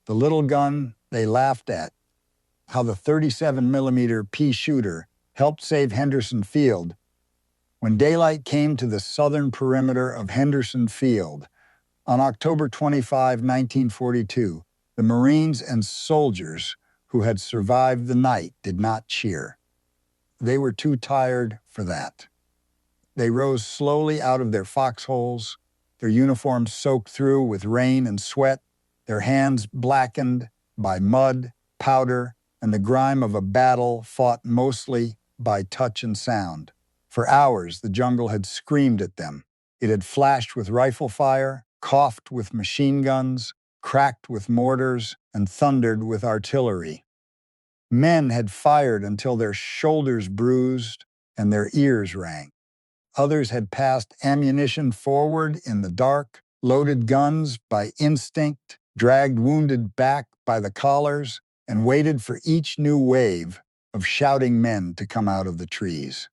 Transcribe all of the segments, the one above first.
The little gun they laughed at, how the 37-millimeter pea shooter helped save Henderson Field. When daylight came to the southern perimeter of Henderson Field, on October 25, 1942, the Marines and soldiers who had survived the night did not cheer. They were too tired for that. They rose slowly out of their foxholes, their uniforms soaked through with rain and sweat, their hands blackened by mud, powder, and the grime of a battle fought mostly by touch and sound. For hours, the jungle had screamed at them. It had flashed with rifle fire, coughed with machine guns, cracked with mortars, and thundered with artillery. Men had fired until their shoulders bruised and their ears rang. Others had passed ammunition forward in the dark, loaded guns by instinct, dragged wounded back by the collars, and waited for each new wave of shouting men to come out of the trees.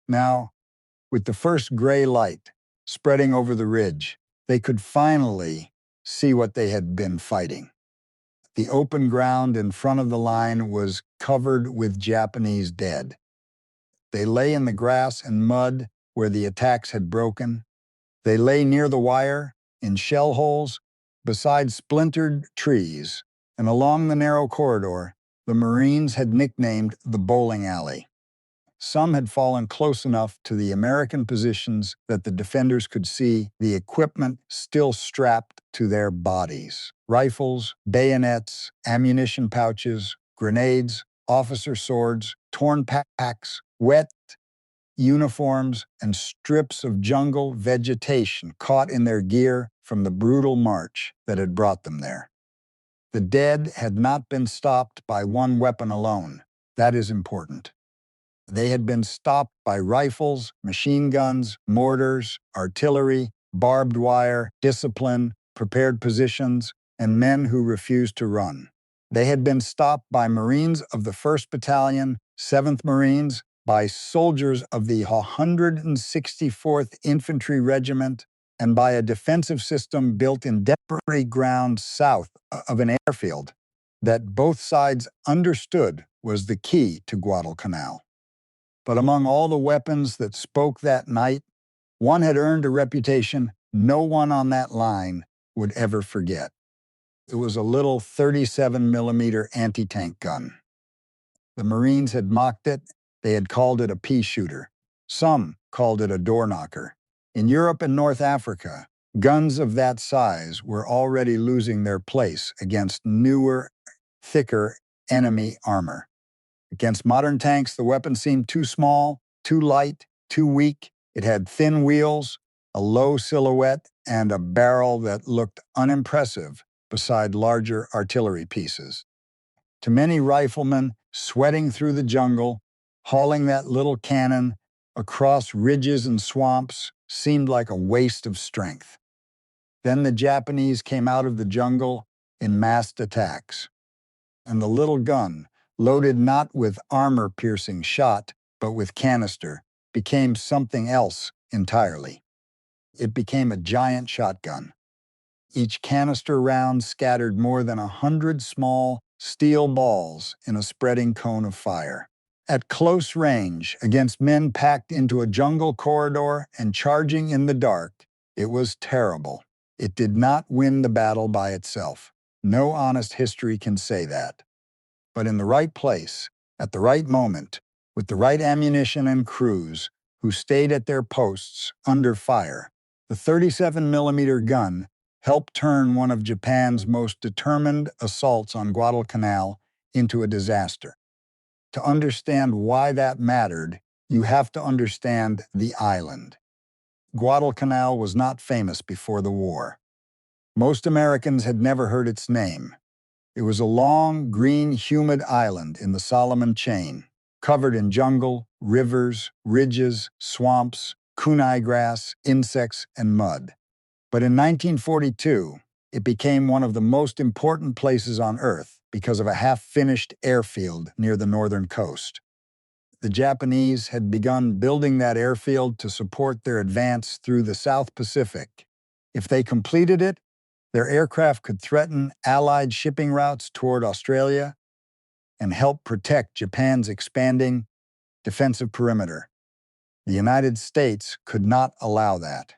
Now, with the first gray light spreading over the ridge, they could finally see what they had been fighting. The open ground in front of the line was covered with Japanese dead. They lay in the grass and mud where the attacks had broken. They lay near the wire, in shell holes, beside splintered trees, and along the narrow corridor the Marines had nicknamed the bowling alley. Some had fallen close enough to the American positions that the defenders could see the equipment still strapped to their bodies. Rifles, bayonets, ammunition pouches, grenades, officer swords, torn packs, wet uniforms, and strips of jungle vegetation caught in their gear from the brutal march that had brought them there. The dead had not been stopped by one weapon alone. That is important. They had been stopped by rifles, machine guns, mortars, artillery, barbed wire, discipline, prepared positions, and men who refused to run. They had been stopped by Marines of the 1st Battalion, 7th Marines, by soldiers of the 164th Infantry Regiment, and by a defensive system built in debris ground south of an airfield that both sides understood was the key to Guadalcanal. But among all the weapons that spoke that night, one had earned a reputation no one on that line would ever forget. It was a little 37-millimeter anti-tank gun. The Marines had mocked it. They had called it a pea shooter. Some called it a door knocker. In Europe and North Africa, guns of that size were already losing their place against newer, thicker enemy armor. Against modern tanks, the weapon seemed too small, too light, too weak. It had thin wheels, a low silhouette, and a barrel that looked unimpressive beside larger artillery pieces. To many riflemen sweating through the jungle, hauling that little cannon across ridges and swamps seemed like a waste of strength. Then the Japanese came out of the jungle in massed attacks, and the little gun, loaded not with armor-piercing shot, but with canister, became something else entirely. It became a giant shotgun. Each canister round scattered more than 100 small steel balls in a spreading cone of fire. At close range, against men packed into a jungle corridor and charging in the dark, it was terrible. It did not win the battle by itself. No honest history can say that. But in the right place, at the right moment, with the right ammunition and crews who stayed at their posts under fire, the 37-millimeter gun helped turn one of Japan's most determined assaults on Guadalcanal into a disaster. To understand why that mattered, you have to understand the island. Guadalcanal was not famous before the war. Most Americans had never heard its name. It was a long, green, humid island in the Solomon Chain, covered in jungle, rivers, ridges, swamps, kunai grass, insects, and mud. But in 1942, it became one of the most important places on Earth because of a half-finished airfield near the northern coast. The Japanese had begun building that airfield to support their advance through the South Pacific. If they completed it, Their aircraft could threaten Allied shipping routes toward Australia and help protect Japan's expanding defensive perimeter. The United States could not allow that.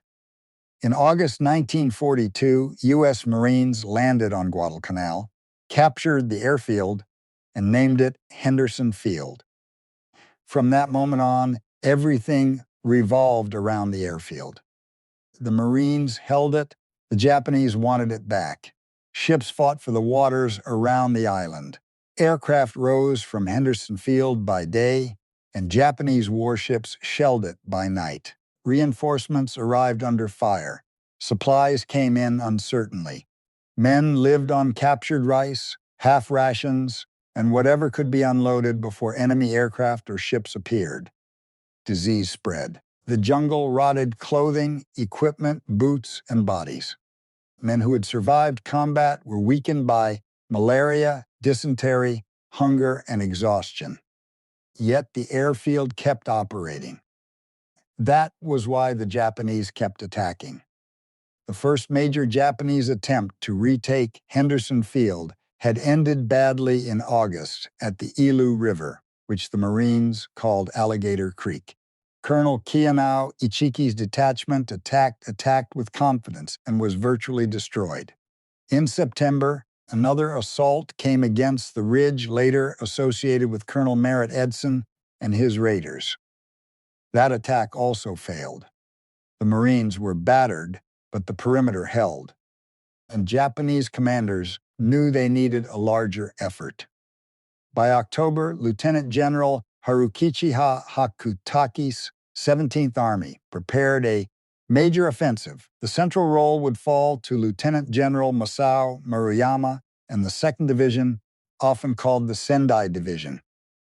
In August 1942, U.S. Marines landed on Guadalcanal, captured the airfield, and named it Henderson Field. From that moment on, everything revolved around the airfield. The Marines held it, the Japanese wanted it back. Ships fought for the waters around the island. Aircraft rose from Henderson Field by day, and Japanese warships shelled it by night. Reinforcements arrived under fire. Supplies came in uncertainly. Men lived on captured rice, half rations, and whatever could be unloaded before enemy aircraft or ships appeared. Disease spread. The jungle rotted clothing, equipment, boots, and bodies. Men who had survived combat were weakened by malaria, dysentery, hunger, and exhaustion. Yet the airfield kept operating. That was why the Japanese kept attacking. The first major Japanese attempt to retake Henderson Field had ended badly in August at the Ilu River, which the Marines called Alligator Creek. Colonel Kianao Ichiki's detachment attacked with confidence and was virtually destroyed. In September, another assault came against the ridge later associated with Colonel Merritt Edson and his raiders. That attack also failed. The Marines were battered, but the perimeter held, and Japanese commanders knew they needed a larger effort. By October, Lieutenant General Harukichi Hakutaki's 17th Army prepared a major offensive. The central role would fall to Lieutenant General Masao Maruyama and the 2nd Division, often called the Sendai Division.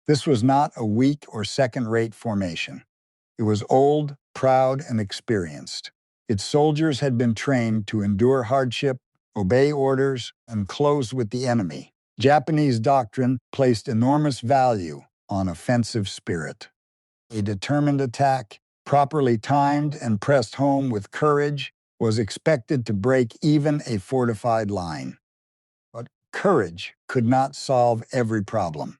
This was not a weak or second-rate formation. It was old, proud, and experienced. Its soldiers had been trained to endure hardship, obey orders, and close with the enemy. Japanese doctrine placed enormous value on offensive spirit. A determined attack, properly timed and pressed home with courage, was expected to break even a fortified line. But courage could not solve every problem.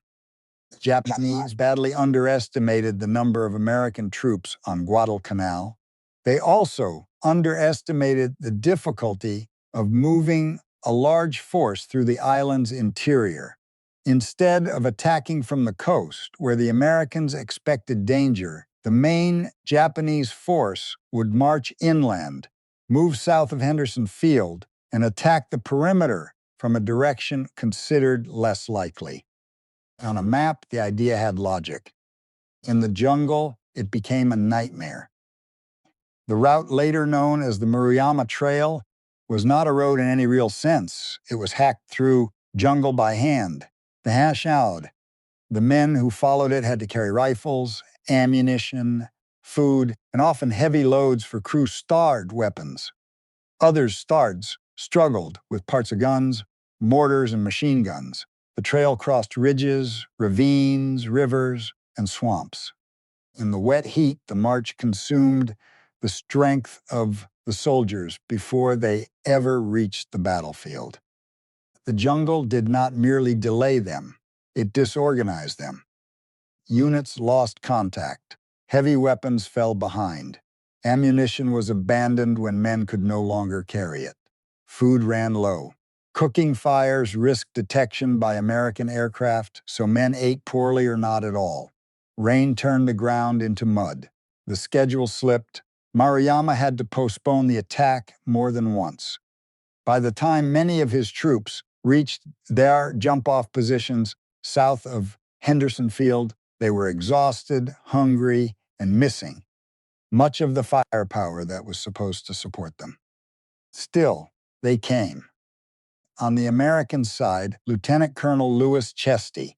The Japanese badly underestimated the number of American troops on Guadalcanal. They also underestimated the difficulty of moving a large force through the island's interior. Instead of attacking from the coast, where the Americans expected danger, the main Japanese force would march inland, move south of Henderson Field, and attack the perimeter from a direction considered less likely. On a map, the idea had logic. In the jungle, it became a nightmare. The route later known as the Maruyama Trail was not a road in any real sense. It was hacked through jungle by hand. The hashad, the men who followed it had to carry rifles, ammunition, food, and often heavy loads for crew starred weapons. Others struggled with parts of guns, mortars, and machine guns. The trail crossed ridges, ravines, rivers, and swamps. In the wet heat, the march consumed the strength of the soldiers before they ever reached the battlefield. The jungle did not merely delay them, it disorganized them. Units lost contact. Heavy weapons fell behind. Ammunition was abandoned when men could no longer carry it. Food ran low. Cooking fires risked detection by American aircraft, so men ate poorly or not at all. Rain turned the ground into mud. The schedule slipped. Maruyama had to postpone the attack more than once. By the time many of his troops reached their jump-off positions south of Henderson Field, they were exhausted, hungry, and missing much of the firepower that was supposed to support them. Still, they came. On the American side, Lieutenant Colonel Lewis Chesty,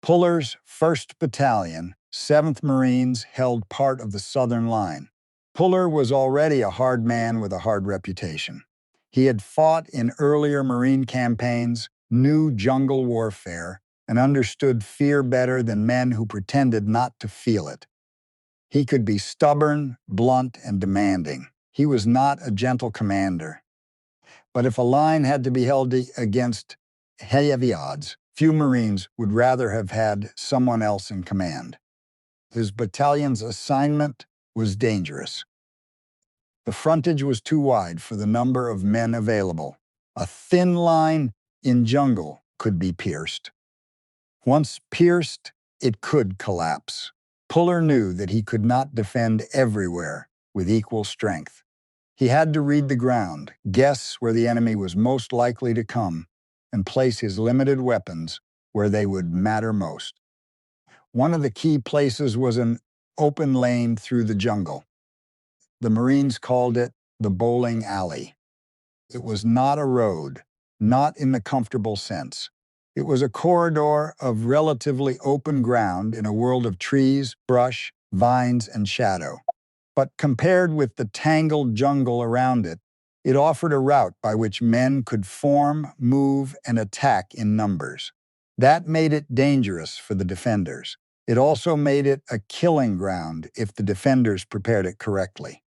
Puller's 1st Battalion, 7th Marines, held part of the southern line. Puller was already a hard man with a hard reputation. He had fought in earlier Marine campaigns, knew jungle warfare, and understood fear better than men who pretended not to feel it. He could be stubborn, blunt, and demanding. He was not a gentle commander. But if a line had to be held against heavy odds, few Marines would rather have had someone else in command. His battalion's assignment was dangerous. The frontage was too wide for the number of men available. A thin line in jungle could be pierced. Once pierced, it could collapse. Puller knew that he could not defend everywhere with equal strength. He had to read the ground, guess where the enemy was most likely to come, and place his limited weapons where they would matter most. One of the key places was an open lane through the jungle. The Marines called it the bowling alley. It was not a road, not in the comfortable sense. It was a corridor of relatively open ground in a world of trees, brush, vines, and shadow. But compared with the tangled jungle around it, it offered a route by which men could form, move, and attack in numbers. That made it dangerous for the defenders. It also made it a killing ground if the defenders prepared it correctly.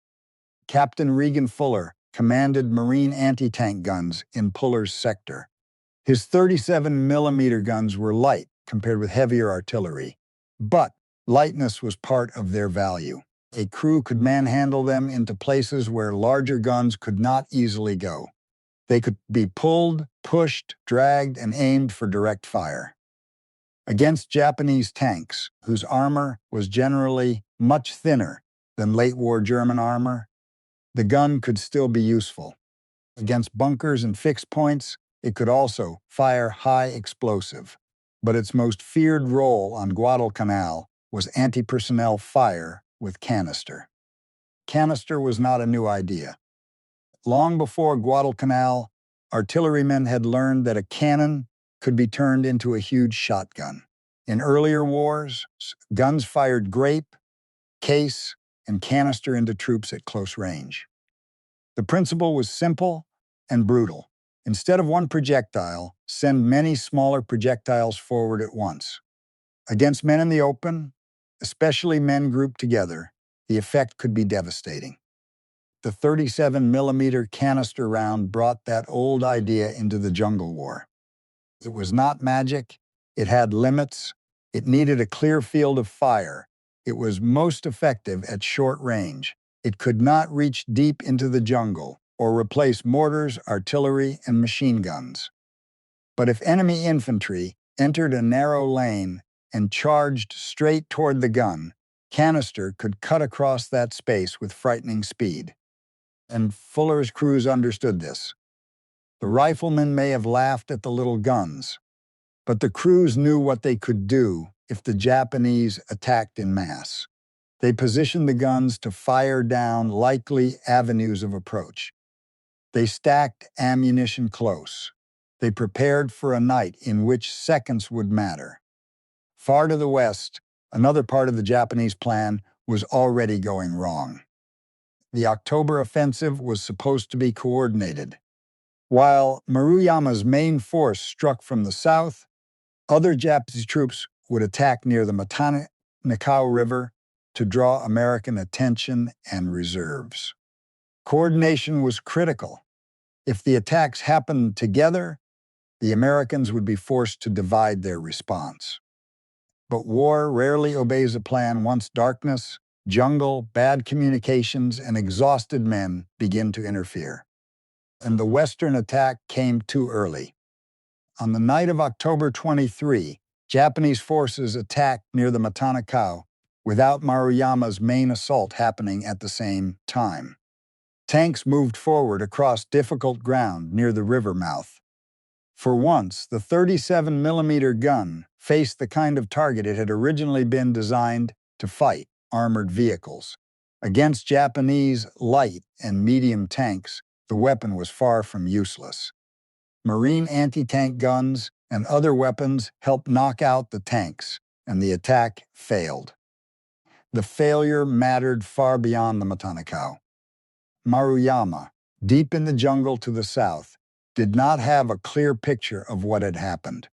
Captain Regan Fuller commanded Marine anti-tank guns in Puller's sector. His 37mm guns were light compared with heavier artillery, but lightness was part of their value. A crew could manhandle them into places where larger guns could not easily go. They could be pulled, pushed, dragged, and aimed for direct fire. Against Japanese tanks, whose armor was generally much thinner than late-war German armor, the gun could still be useful. Against bunkers and fixed points, it could also fire high explosive. But its most feared role on Guadalcanal was anti-personnel fire with canister. Canister was not a new idea. Long before Guadalcanal, artillerymen had learned that a cannon could be turned into a huge shotgun. In earlier wars, guns fired grape, case, and canister into troops at close range. The principle was simple and brutal. Instead of one projectile, send many smaller projectiles forward at once. Against men in the open, especially men grouped together, the effect could be devastating. The 37mm canister round brought that old idea into the jungle war. It was not magic, it had limits, it needed a clear field of fire. It was most effective at short range. It could not reach deep into the jungle or replace mortars, artillery, and machine guns. But if enemy infantry entered a narrow lane and charged straight toward the gun, canister could cut across that space with frightening speed. And Fuller's crews understood this. The riflemen may have laughed at the little guns, but the crews knew what they could do if the Japanese attacked in mass. They positioned the guns to fire down likely avenues of approach. They stacked ammunition close. They prepared for a night in which seconds would matter. Far to the west, another part of the Japanese plan was already going wrong. The October offensive was supposed to be coordinated. While Maruyama's main force struck from the south, other Japanese troops would attack near the Matanikaw River to draw American attention and reserves. Coordination was critical. If the attacks happened together, the Americans would be forced to divide their response. But war rarely obeys a plan once darkness, jungle, bad communications, and exhausted men begin to interfere. And the Western attack came too early. On the night of October 23, Japanese forces attacked near the Matanikaw without Maruyama's main assault happening at the same time. Tanks moved forward across difficult ground near the river mouth. For once, the 37mm gun faced the kind of target it had originally been designed to fight, armored vehicles. Against Japanese light and medium tanks, the weapon was far from useless. Marine anti-tank guns and other weapons helped knock out the tanks, and the attack failed. The failure mattered far beyond the Matanikaw. Maruyama, deep in the jungle to the south, did not have a clear picture of what had happened.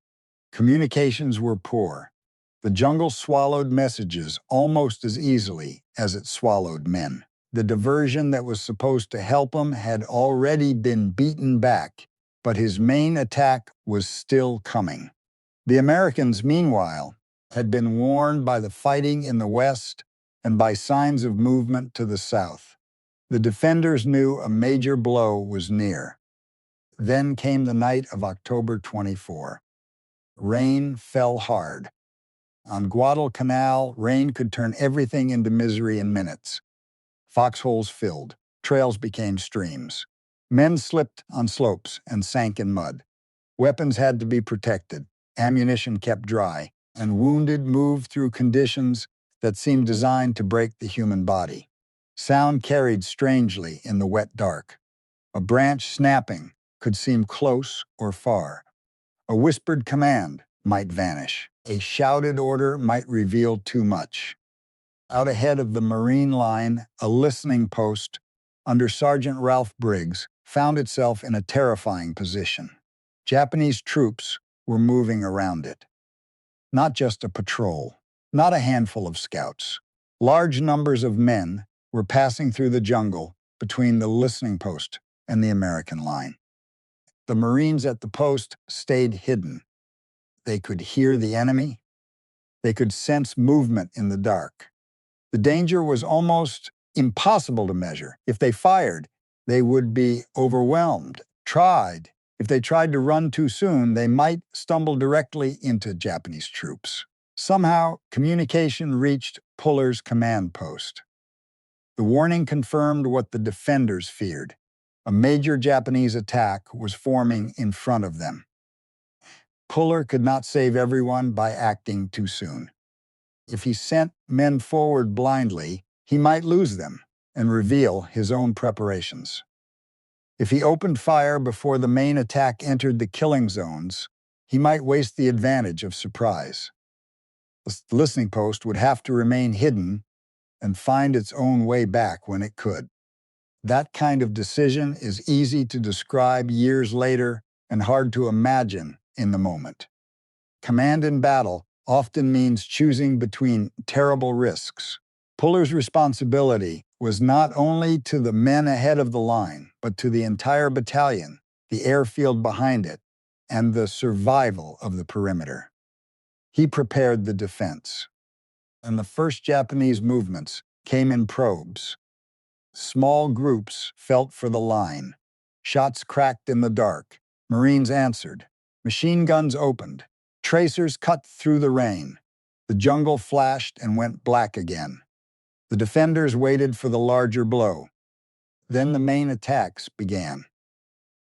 Communications were poor. The jungle swallowed messages almost as easily as it swallowed men. The diversion that was supposed to help him had already been beaten back, but his main attack was still coming. The Americans, meanwhile, had been warned by the fighting in the west and by signs of movement to the south. The defenders knew a major blow was near. Then came the night of October 24. Rain fell hard. On Guadalcanal, rain could turn everything into misery in minutes. Foxholes filled. Trails became streams. Men slipped on slopes and sank in mud. Weapons had to be protected. Ammunition kept dry. And wounded moved through conditions that seemed designed to break the human body. Sound carried strangely in the wet dark. A branch snapping could seem close or far. A whispered command might vanish. A shouted order might reveal too much. Out ahead of the Marine line, a listening post under Sergeant Ralph Briggs found itself in a terrifying position. Japanese troops were moving around it. Not just a patrol, not a handful of scouts. Large numbers of men were passing through the jungle between the listening post and the American line. The Marines at the post stayed hidden. They could hear the enemy. They could sense movement in the dark. The danger was almost impossible to measure. If they fired, they would be overwhelmed. If they tried to run too soon, they might stumble directly into Japanese troops. Somehow, communication reached Puller's command post. The warning confirmed what the defenders feared. A major Japanese attack was forming in front of them. Puller could not save everyone by acting too soon. If he sent men forward blindly, he might lose them and reveal his own preparations. If he opened fire before the main attack entered the killing zones, he might waste the advantage of surprise. The listening post would have to remain hidden and find its own way back when it could. That kind of decision is easy to describe years later and hard to imagine in the moment. Command in battle often means choosing between terrible risks. Puller's responsibility was not only to the men ahead of the line, but to the entire battalion, the airfield behind it, and the survival of the perimeter. He prepared the defense. And the first Japanese movements came in probes. Small groups felt for the line. Shots cracked in the dark. Marines answered. Machine guns opened. Tracers cut through the rain. The jungle flashed and went black again. The defenders waited for the larger blow. Then the main attacks began.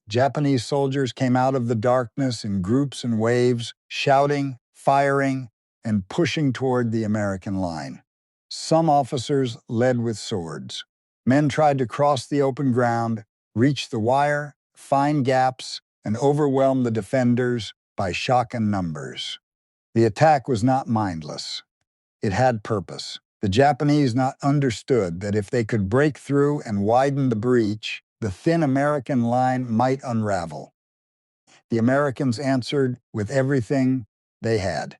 Japanese soldiers came out of the darkness in groups and waves, shouting, firing, and pushing toward the American line. Some officers led with swords. Men tried to cross the open ground, reach the wire, find gaps, and overwhelm the defenders by shock and numbers. The attack was not mindless. It had purpose. The Japanese not understood that if they could break through and widen the breach, the thin American line might unravel. The Americans answered with everything they had.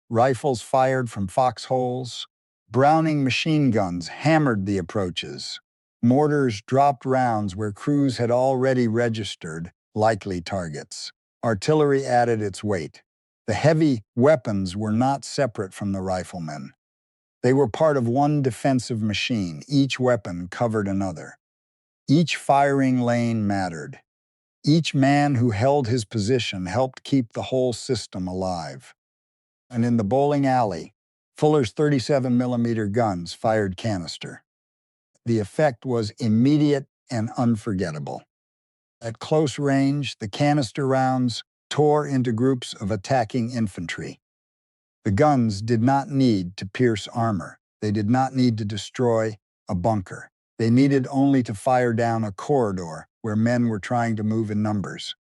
Rifles fired from foxholes. Browning machine guns hammered the approaches. Mortars dropped rounds where crews had already registered likely targets. Artillery added its weight. The heavy weapons were not separate from the riflemen. They were part of one defensive machine. Each weapon covered another. Each firing lane mattered. Each man who held his position helped keep the whole system alive. And in the bowling alley, Fuller's 37mm guns fired canister. The effect was immediate and unforgettable. At close range, the canister rounds tore into groups of attacking infantry. The guns did not need to pierce armor. They did not need to destroy a bunker. They needed only to fire down a corridor where men were trying to move in numbers.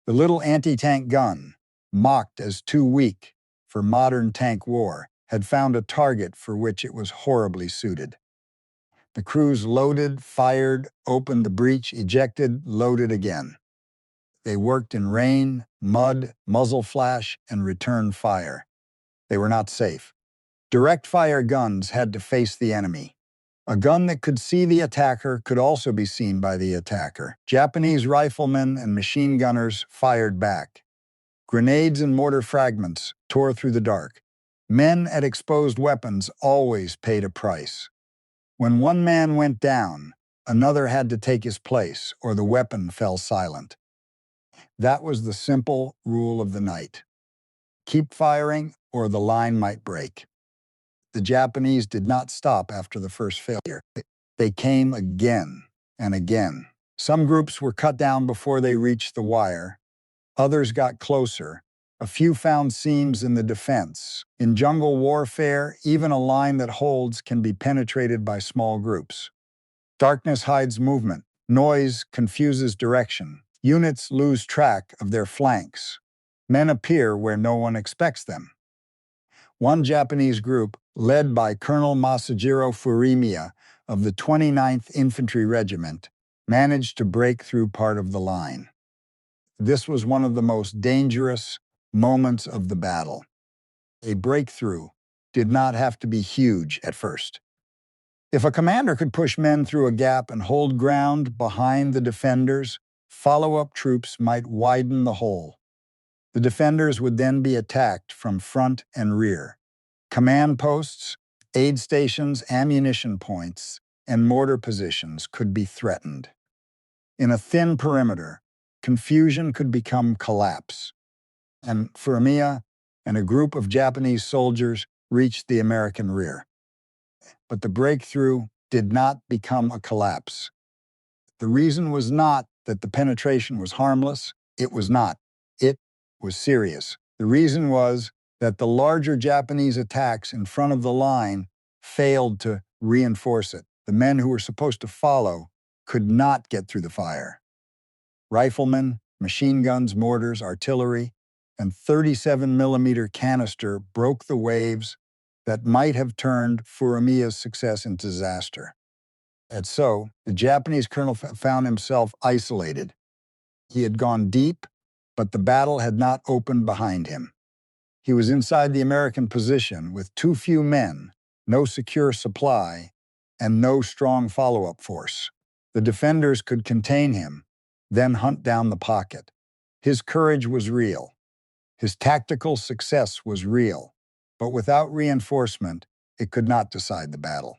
The little anti-tank gun, mocked as too weak for modern tank war, had found a target for which it was horribly suited. The crews loaded, fired, opened the breach, ejected, loaded again. They worked in rain, mud, muzzle flash, and return fire. They were not safe. Direct fire guns had to face the enemy. A gun that could see the attacker could also be seen by the attacker. Japanese riflemen and machine gunners fired back. Grenades and mortar fragments tore through the dark. Men at exposed weapons always paid a price. When one man went down, another had to take his place, or the weapon fell silent. That was the simple rule of the night. Keep firing, or the line might break. The Japanese did not stop after the first failure. They came again and again. Some groups were cut down before they reached the wire. Others got closer. A few found seams in the defense. In jungle warfare, even a line that holds can be penetrated by small groups. Darkness hides movement. Noise confuses direction. Units lose track of their flanks. Men appear where no one expects them. One Japanese group, led by Colonel Masajiro Furimiya of the 29th Infantry Regiment, managed to break through part of the line. This was one of the most dangerous moments of the battle. A breakthrough did not have to be huge at first. If a commander could push men through a gap and hold ground behind the defenders, follow-up troops might widen the hole. The defenders would then be attacked from front and rear. Command posts, aid stations, ammunition points, and mortar positions could be threatened. In a thin perimeter, confusion could become collapse. And Furimiya and a group of Japanese soldiers reached the American rear. But the breakthrough did not become a collapse. The reason was not that the penetration was harmless. It was not. It was serious. The reason was that the larger Japanese attacks in front of the line failed to reinforce it. The men who were supposed to follow could not get through the fire. Riflemen, machine guns, mortars, artillery, and 37mm canister broke the waves that might have turned Furimiya's success into disaster. And so, the Japanese colonel found himself isolated. He had gone deep, but the battle had not opened behind him. He was inside the American position with too few men, no secure supply, and no strong follow-up force. The defenders could contain him, then hunt down the pocket. His courage was real. His tactical success was real. But without reinforcement, it could not decide the battle.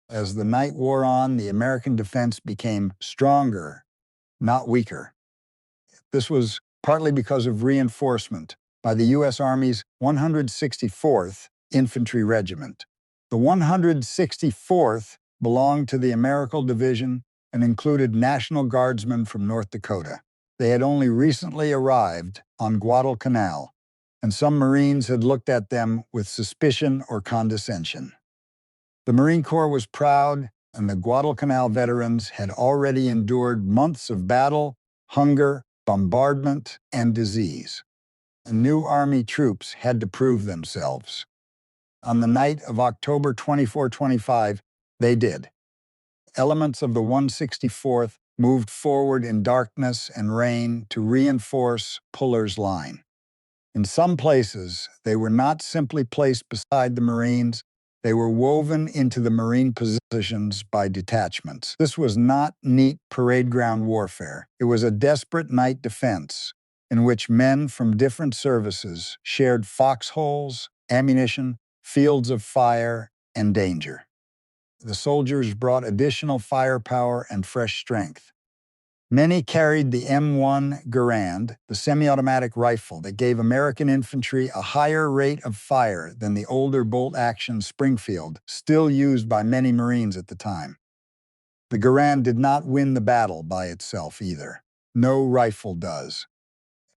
As the night wore on, the American defense became stronger, not weaker. This was partly because of reinforcement by the U.S. Army's 164th Infantry Regiment. The 164th belonged to the American Division and included National Guardsmen from North Dakota. They had only recently arrived on Guadalcanal, and some Marines had looked at them with suspicion or condescension. The Marine Corps was proud, and the Guadalcanal veterans had already endured months of battle, hunger, bombardment, and disease. And new Army troops had to prove themselves. On the night of October 24-25, they did. Elements of the 164th moved forward in darkness and rain to reinforce Puller's line. In some places, they were not simply placed beside the Marines, they were woven into the Marine positions by detachments. This was not neat parade ground warfare. It was a desperate night defense in which men from different services shared foxholes, ammunition, fields of fire, and danger. The soldiers brought additional firepower and fresh strength. Many carried the M1 Garand, the semi-automatic rifle that gave American infantry a higher rate of fire than the older bolt-action Springfield, still used by many Marines at the time. The Garand did not win the battle by itself either. No rifle does.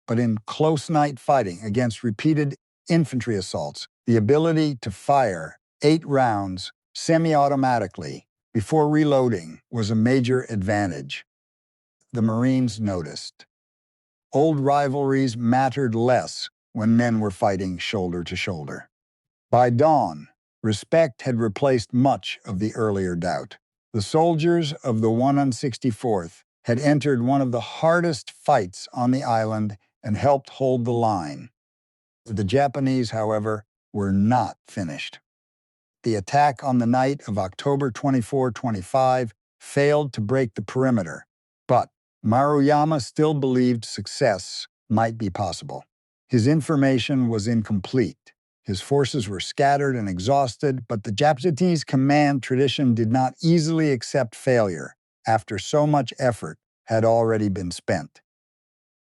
But in close night fighting against repeated infantry assaults, the ability to fire 8 rounds semi-automatically before reloading was a major advantage. The Marines noticed. Old rivalries mattered less when men were fighting shoulder to shoulder. By dawn, respect had replaced much of the earlier doubt. The soldiers of the 164th had entered one of the hardest fights on the island and helped hold the line. The Japanese, however, were not finished. the attack on the night of October 24-25 failed to break the perimeter, but Maruyama still believed success might be possible. His information was incomplete. His forces were scattered and exhausted, but the Japanese command tradition did not easily accept failure after so much effort had already been spent.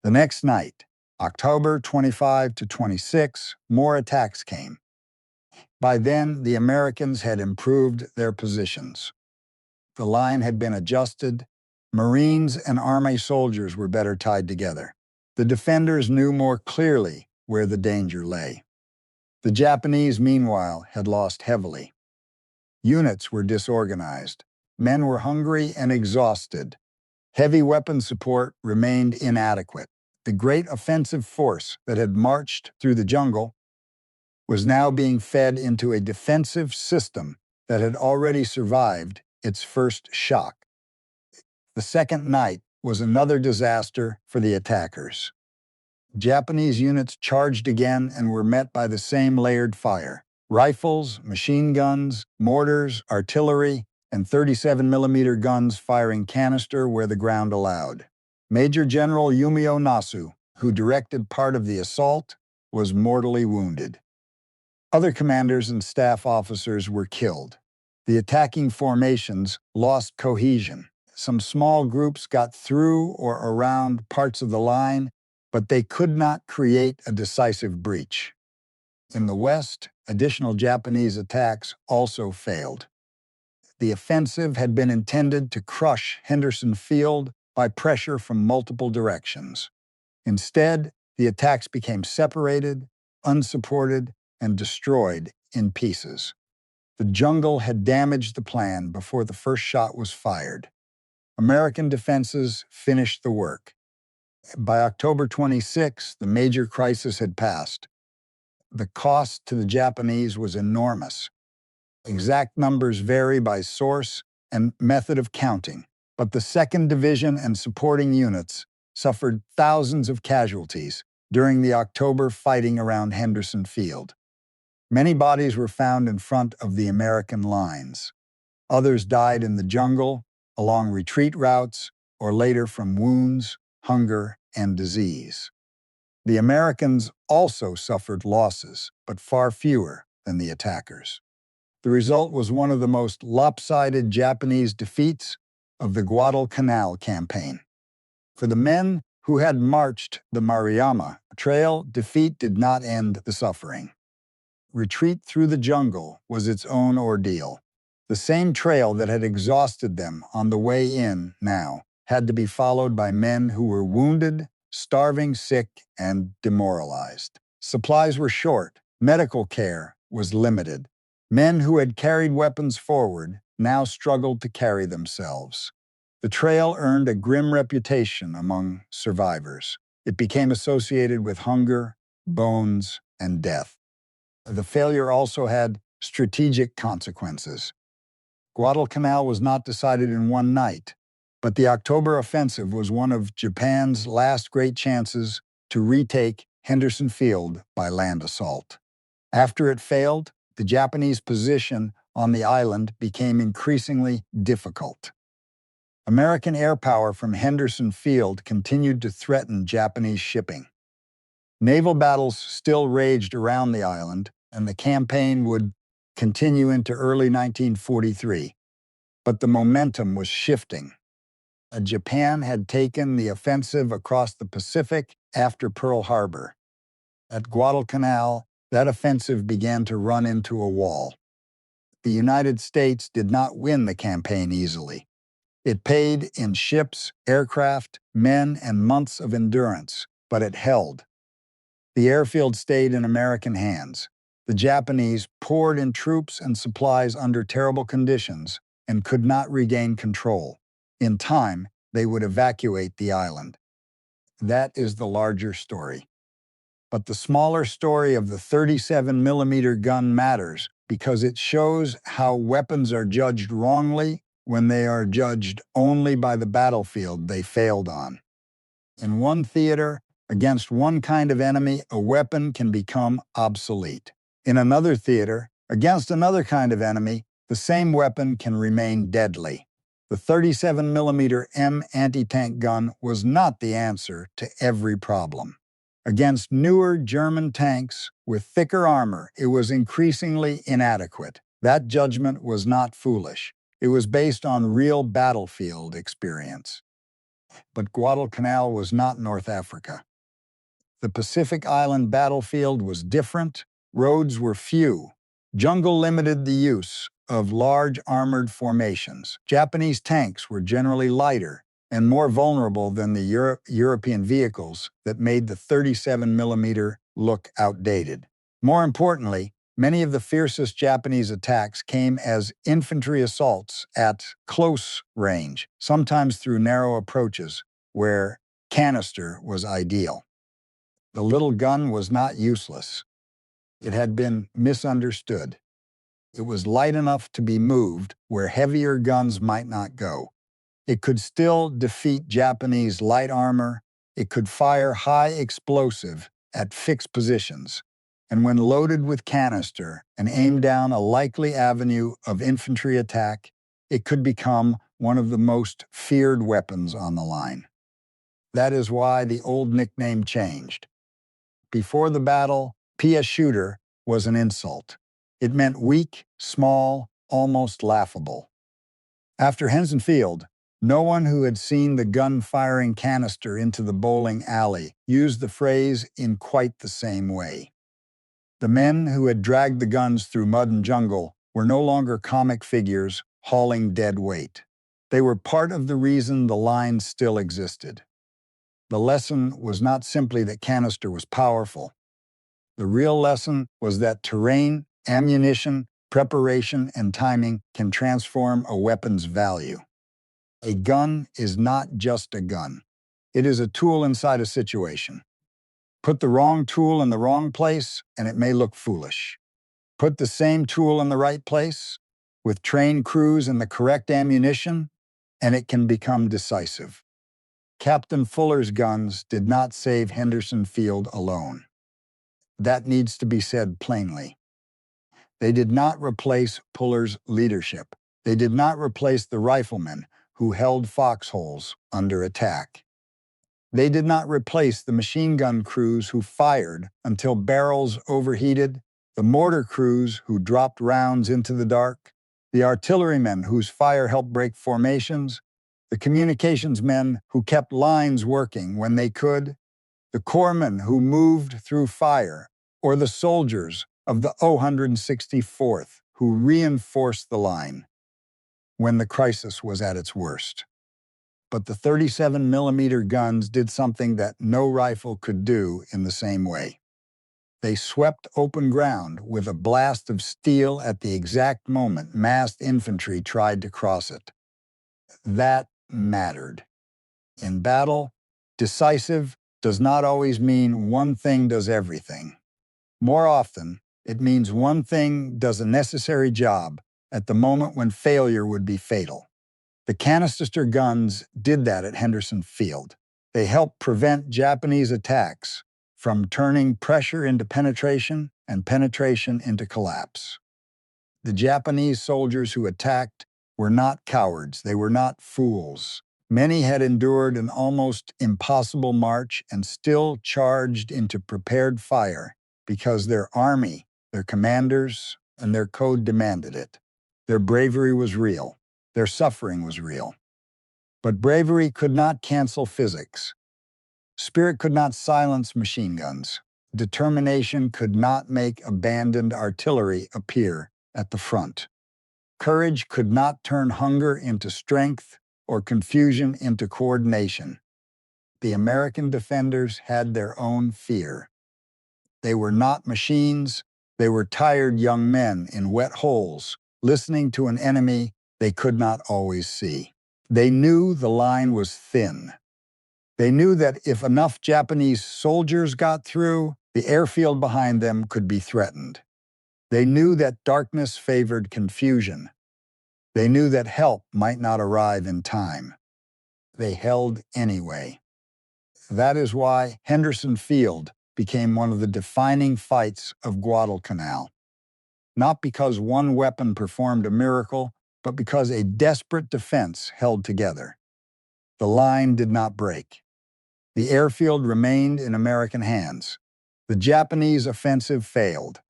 The next night, October 25-26, more attacks came. By then, the Americans had improved their positions. The line had been adjusted. Marines and Army soldiers were better tied together. The defenders knew more clearly where the danger lay. The Japanese, meanwhile, had lost heavily. Units were disorganized. Men were hungry and exhausted. Heavy weapon support remained inadequate. The great offensive force that had marched through the jungle was now being fed into a defensive system that had already survived its first shock. The second night was another disaster for the attackers. Japanese units charged again and were met by the same layered fire. Rifles, machine guns, mortars, artillery, and 37mm guns firing canister where the ground allowed. Major General Yumio Nasu, who directed part of the assault, was mortally wounded. Other commanders and staff officers were killed. The attacking formations lost cohesion. Some small groups got through or around parts of the line, but they could not create a decisive breach. In the west, additional Japanese attacks also failed. The offensive had been intended to crush Henderson Field by pressure from multiple directions. Instead, the attacks became separated, unsupported, and destroyed in pieces. The jungle had damaged the plan before the first shot was fired. American defenses finished the work. By October 26, the major crisis had passed. The cost to the Japanese was enormous. Exact numbers vary by source and method of counting, but the 2nd Division and supporting units suffered thousands of casualties during the October fighting around Henderson Field. Many bodies were found in front of the American lines. Others died in the jungle, along retreat routes, or later from wounds, hunger, and disease. The Americans also suffered losses, but far fewer than the attackers. The result was one of the most lopsided Japanese defeats of the Guadalcanal campaign. For the men who had marched the Maruyama Trail, defeat did not end the suffering. Retreat through the jungle was its own ordeal. The same trail that had exhausted them on the way in now had to be followed by men who were wounded, starving, sick, and demoralized. Supplies were short. Medical care was limited. Men who had carried weapons forward now struggled to carry themselves. The trail earned a grim reputation among survivors. It became associated with hunger, bones, and death. The failure also had strategic consequences. Guadalcanal was not decided in one night, but the October offensive was one of Japan's last great chances to retake Henderson Field by land assault. After it failed, the Japanese position on the island became increasingly difficult. American air power from Henderson Field continued to threaten Japanese shipping. Naval battles still raged around the island, and the campaign would continue into early 1943. But the momentum was shifting. Japan had taken the offensive across the Pacific after Pearl Harbor. At Guadalcanal, that offensive began to run into a wall. The United States did not win the campaign easily. It paid in ships, aircraft, men, and months of endurance, but it held. The airfield stayed in American hands. The Japanese poured in troops and supplies under terrible conditions and could not regain control. In time, they would evacuate the island. That is the larger story. But the smaller story of the 37mm gun matters because it shows how weapons are judged wrongly when they are judged only by the battlefield they failed on. In one theater, against one kind of enemy, a weapon can become obsolete. In another theater, Against another kind of enemy, the same weapon can remain deadly. The 37mm M anti-tank gun was not the answer to every problem. Against newer German tanks with thicker armor, it was increasingly inadequate. That judgment was not foolish. It was based on real battlefield experience. But Guadalcanal was not North Africa. The Pacific Island battlefield was different. Roads were few. Jungle limited the use of large armored formations. Japanese tanks were generally lighter and more vulnerable than the European vehicles that made the 37mm look outdated. More importantly, many of the fiercest Japanese attacks came as infantry assaults at close range, sometimes through narrow approaches, where canister was ideal. The little gun was not useless. It had been misunderstood. It was light enough to be moved where heavier guns might not go. It could still defeat Japanese light armor. It could fire high explosive at fixed positions. And when loaded with canister and aimed down a likely avenue of infantry attack, it could become one of the most feared weapons on the line. That is why the old nickname changed. Before the battle, a shooter was an insult. It meant weak, small, almost laughable. After Henderson Field, no one who had seen the gun firing canister into the bowling alley used the phrase in quite the same way. The men who had dragged the guns through mud and jungle were no longer comic figures hauling dead weight. They were part of the reason the line still existed. The lesson was not simply that canister was powerful. The real lesson was that terrain, ammunition, preparation, and timing can transform a weapon's value. A gun is not just a gun. It is a tool inside a situation. Put the wrong tool in the wrong place, and it may look foolish. Put the same tool in the right place, with trained crews and the correct ammunition, and it can become decisive. Captain Fuller's guns did not save Henderson Field alone. That needs to be said plainly. They did not replace Fuller's leadership. They did not replace the riflemen who held foxholes under attack. They did not replace the machine gun crews who fired until barrels overheated, the mortar crews who dropped rounds into the dark, the artillerymen whose fire helped break formations, the communications men who kept lines working when they could, the corpsmen who moved through fire, or the soldiers of the 164th who reinforced the line when the crisis was at its worst. But the 37mm guns did something that no rifle could do in the same way. They swept open ground with a blast of steel at the exact moment massed infantry tried to cross it. That mattered. In battle, decisive does not always mean one thing does everything. More often, it means one thing does a necessary job at the moment when failure would be fatal. The canister guns did that at Henderson Field. They helped prevent Japanese attacks from turning pressure into penetration and penetration into collapse. The Japanese soldiers who attacked were not cowards. They were not fools. Many had endured an almost impossible march and still charged into prepared fire because their army, their commanders, and their code demanded it. Their bravery was real. Their suffering was real. But bravery could not cancel physics. Spirit could not silence machine guns. Determination could not make abandoned artillery appear at the front. Courage could not turn hunger into strength or confusion into coordination. The American defenders had their own fear. They were not machines. They were tired young men in wet holes, listening to an enemy they could not always see. They knew the line was thin. They knew that if enough Japanese soldiers got through, the airfield behind them could be threatened. They knew that darkness favored confusion. They knew that help might not arrive in time. They held anyway. That is why Henderson Field became one of the defining fights of Guadalcanal. not because one weapon performed a miracle, but because a desperate defense held together. The line did not break. The airfield remained in American hands. The Japanese offensive failed,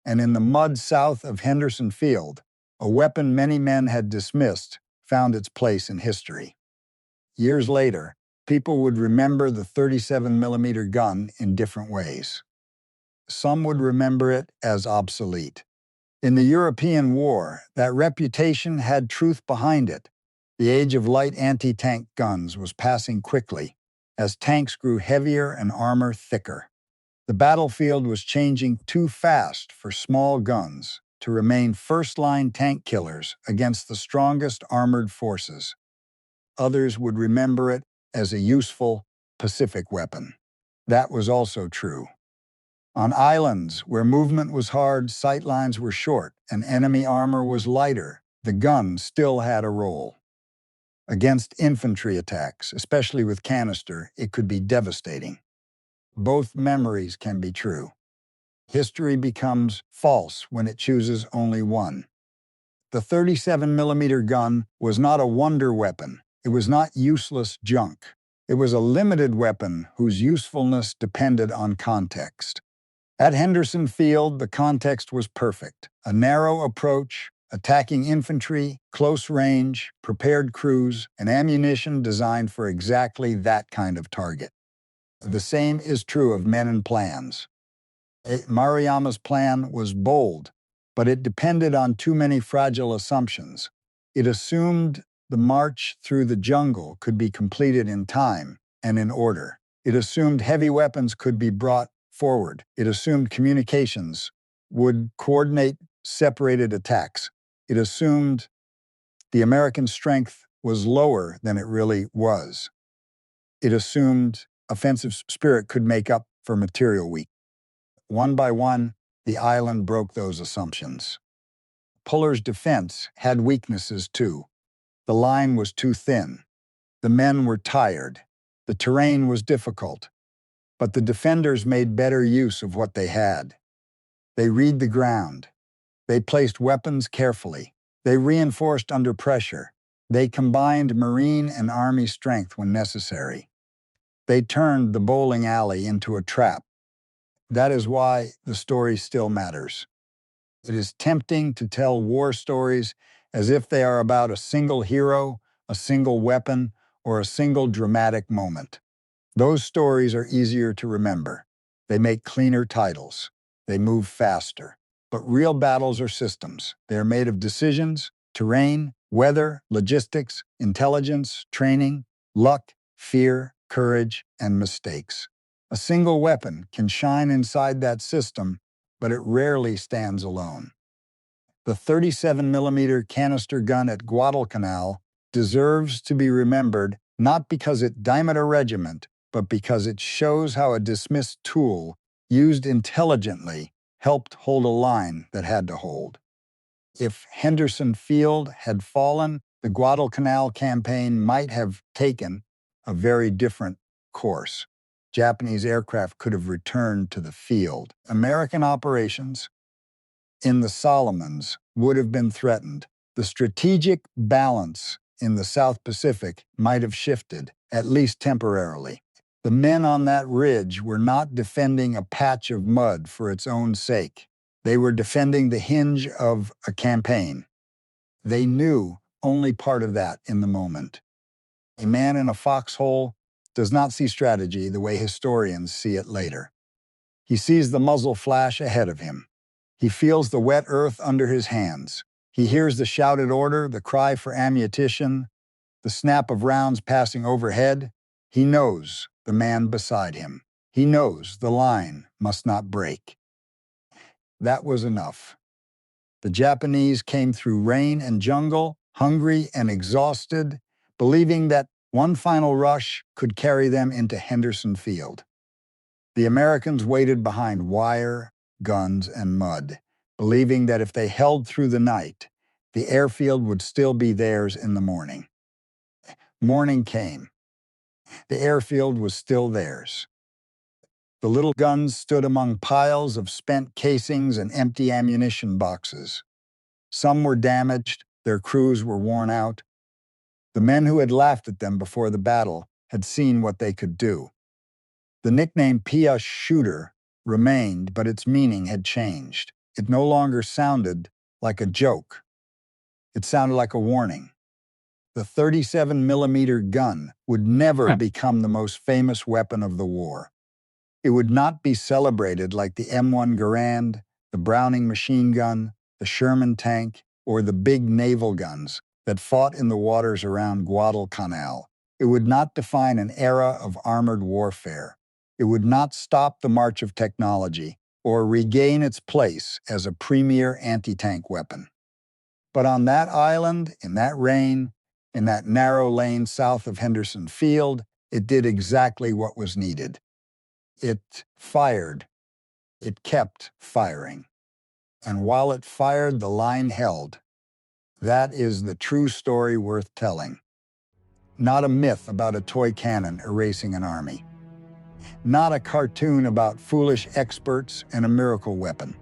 and in the mud south of Henderson Field, a weapon many men had dismissed found its place in history. Years later, people would remember the 37-millimeter gun in different ways. Some would remember it as obsolete. In the European War, that reputation had truth behind it. The age of light anti-tank guns was passing quickly as tanks grew heavier and armor thicker. The battlefield was changing too fast for small guns to remain first-line tank killers against the strongest armored forces. Others would remember it as a useful Pacific weapon. That was also true. On islands where movement was hard, sightlines were short, and enemy armor was lighter, the gun still had a role. Against infantry attacks, especially with canister, it could be devastating. Both memories can be true. History becomes false when it chooses only one. The 37-millimeter gun was not a wonder weapon. It was not useless junk. It was a limited weapon whose usefulness depended on context. At Henderson Field, the context was perfect. A narrow approach, attacking infantry, close range, prepared crews, and ammunition designed for exactly that kind of target. The same is true of men and plans. Maruyama's plan was bold, but it depended on too many fragile assumptions. It assumed the march through the jungle could be completed in time and in order. It assumed heavy weapons could be brought forward. It assumed communications would coordinate separated attacks. It assumed the American strength was lower than it really was. It assumed offensive spirit could make up for material weakness. One by one, the island broke those assumptions. Puller's defense had weaknesses too. The line was too thin. The men were tired. The terrain was difficult. But the defenders made better use of what they had. They read the ground. They placed weapons carefully. They reinforced under pressure. They combined Marine and Army strength when necessary. They turned the bowling alley into a trap. That is why the story still matters. It is tempting to tell war stories as if they are about a single hero, a single weapon, or a single dramatic moment. Those stories are easier to remember. They make cleaner titles. They move faster. But real battles are systems. They are made of decisions, terrain, weather, logistics, intelligence, training, luck, fear, courage, and mistakes. A single weapon can shine inside that system, but it rarely stands alone. The 37-millimeter canister gun at Guadalcanal deserves to be remembered not because it dimed a regiment, but because it shows how a dismissed tool, used intelligently, helped hold a line that had to hold. If Henderson Field had fallen, the Guadalcanal campaign might have taken a very different course. Japanese aircraft could have returned to the field. American operations in the Solomons would have been threatened. The strategic balance in the South Pacific might have shifted, at least temporarily. The men on that ridge were not defending a patch of mud for its own sake. They were defending the hinge of a campaign. They knew only part of that in the moment. A man in a foxhole does not see strategy the way historians see it later. He sees the muzzle flash ahead of him. He feels the wet earth under his hands. He hears the shouted order, the cry for ammunition, the snap of rounds passing overhead. He knows the man beside him. He knows the line must not break. That was enough. The Japanese came through rain and jungle, hungry and exhausted, believing that one final rush could carry them into Henderson Field. The Americans waited behind wire, guns, and mud, believing that if they held through the night, the airfield would still be theirs in the morning. Morning came. The airfield was still theirs. The little guns stood among piles of spent casings and empty ammunition boxes. Some were damaged, their crews were worn out. The men who had laughed at them before the battle had seen what they could do. The nickname Pia Shooter remained, but its meaning had changed. It no longer sounded like a joke. It sounded like a warning. The 37-millimeter gun would never become the most famous weapon of the war. It would not be celebrated like the M1 Garand, the Browning machine gun, the Sherman tank, or the big naval guns that fought in the waters around Guadalcanal. It would not define an era of armored warfare. It would not stop the march of technology or regain its place as a premier anti-tank weapon. But on that island, in that rain, in that narrow lane south of Henderson Field, it did exactly what was needed. It fired. It kept firing. And while it fired, the line held. That is the true story worth telling. Not a myth about a toy cannon erasing an army. Not a cartoon about foolish experts and a miracle weapon.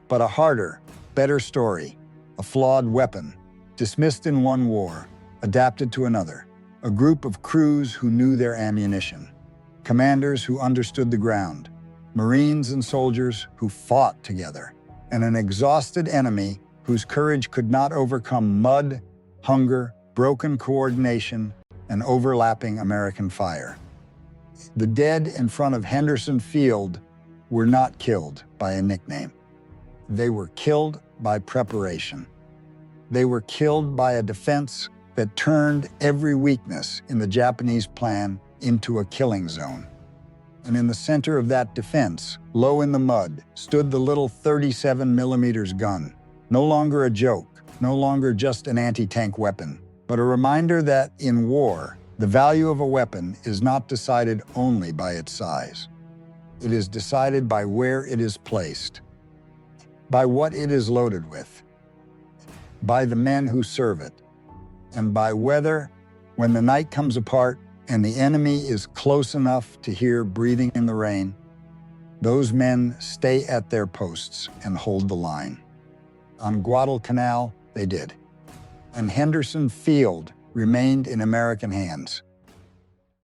But a harder, better story. A flawed weapon, dismissed in one war, adapted to another. A group of crews who knew their ammunition. Commanders who understood the ground. Marines and soldiers who fought together. And an exhausted enemy whose courage could not overcome mud, hunger, broken coordination, and overlapping American fire. The dead in front of Henderson Field were not killed by a nickname. They were killed by preparation. They were killed by a defense that turned every weakness in the Japanese plan into a killing zone. And in the center of that defense, low in the mud, stood the little 37-millimeter gun. No longer a joke, no longer just an anti-tank weapon, but a reminder that in war, the value of a weapon is not decided only by its size. It is decided by where it is placed, by what it is loaded with, by the men who serve it, and by whether, when the night comes apart and the enemy is close enough to hear breathing in the rain, those men stay at their posts and hold the line. On Guadalcanal, they did. And Henderson Field remained in American hands.